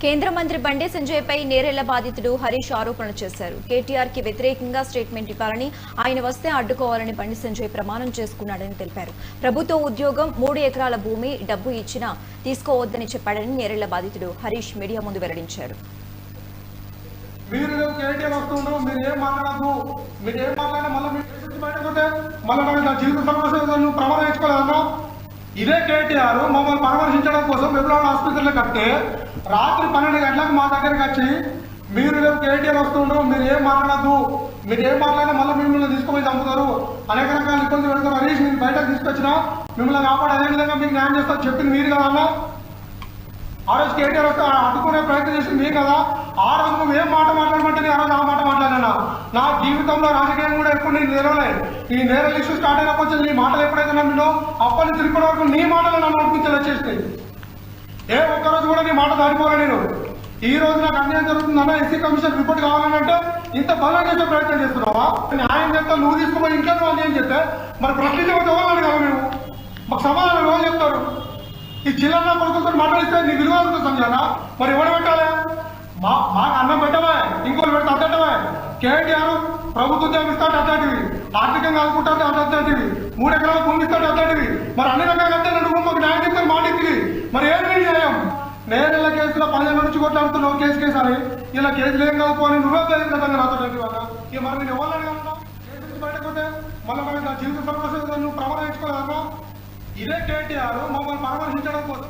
కేంద్ర మంత్రి బండి సంజయ్ పై నేరెళ్ల బాధితుడు హరీష్ ఆరోపణలు చేశారు. కేటీఆర్ కి వ్యతిరేకంగా స్టేట్మెంట్ ఇవ్వాలని, ఆయన వస్తే అడ్డుకోవాలని బండి సంజయ్ ప్రమాణం చేసుకున్నాడని తెలిపారు. ప్రభుత్వ ఉద్యోగం, 3 ఎకరాల భూమి, డబ్బు ఇచ్చినా తీసుకోవద్దని చెప్పాడని నేరెళ్ల బాధితుడు హరీష్ మీడియా ముందు వెల్లడించారు. ఇదే కేటీఆర్ మమ్మల్ని పరామర్శించడం కోసం వెబ్లాడ్ హాస్పిటల్లో కడితే రాత్రి 12 గంటలకు మా దగ్గరికి వచ్చి మీరు రేపు కేటీఆర్ వస్తుండ్రు, మీరు ఏం మాట్లాడద్దు, మీరు ఏం మాట్లాడినా మళ్ళీ మిమ్మల్ని తీసుకుపోయి చంపుతారు, అనేక రకాల ఇబ్బంది పెడతారు. హరీష్ మీరు బయటకు తీసుకొచ్చినా మిమ్మల్ని కాపాడు, అదే విధంగా మీకు న్యాయం చేస్తారు చెప్పింది మీరు కదా అన్న. ఆ రోజు కేటీఆర్ వస్తే అడ్డుకునే ప్రయత్నం చేసింది మీరు కదా. ఆ రోజు నువ్వు ఏం మాట మాట్లాడమంటే ఆ రోజు ఆ మాట మాట్లాడినా. నా జీవితంలో రాజకీయం కూడా ఎప్పుడు నేను నేరలే. ఈ నేరల ఇష్యూ స్టార్ట్ అయినప్పుడు నీ మాటలు ఎప్పుడైతే నమ్మినో అప్పటి నుంచి ఇప్పటి వరకు నీ మాటలు నన్ను అనిపించేది వచ్చేసినాయి. ఏ ఒక్కరోజు కూడా నీ మాట దాడిపోలే నేను. ఈ రోజు నాకు అన్యాయం జరుగుతుందన్న, ఎస్సీ కమిషన్ రిపోర్ట్ కావాలంటే ఇంత బలం చేసే ప్రయత్నం చేస్తున్నావా? న్యాయం చేస్తా నువ్వు తీసుకుపోయి ఇంట్లో అన్యాయం చేస్తే మరి ప్రశ్నించకపోతే ఎవరు కదా మేము? మాకు సమాధానం ఎవరు చెప్తారు? ఈ జిల్లాలో కొడుకుతో మాట్లాడిస్తే నీ విలువ సంజానా మరి ఎవరు పెట్టాలి? మాకు అన్నం పెట్టవే, ఇంకోటి పెడితే అద్దటవే. కేటీఆర్ ప్రభుత్వం చేపిస్తాడు అద్దటివి, ఆర్థికంగా అనుకుంటాడు అద్దటివి, 3 ఎకరాలు పొందిస్తాడు అద్దటివి. మరి అన్ని రకాలుగా అద్దె మాకు న్యాయం చెప్తారు మాటికి. మరి ఏది న్యాయం? నేరెళ్ళ కేసులో 15 నుంచి కొట్లాడుతున్నావు కేసు అని. ఇలా కేసులు ఏం కాకపోని నువ్వే తెలియదు నాతో ఇక మరి నేను ఎవరు అడగలన్నా? కేసు నుంచి బయటపోతే మళ్ళీ నా జీవిత సమస్య నువ్వు ప్రమాణించుకోలేదన్నా. ఇదే కేటీఆర్ మమ్మల్ని పరామర్శించడం కోసం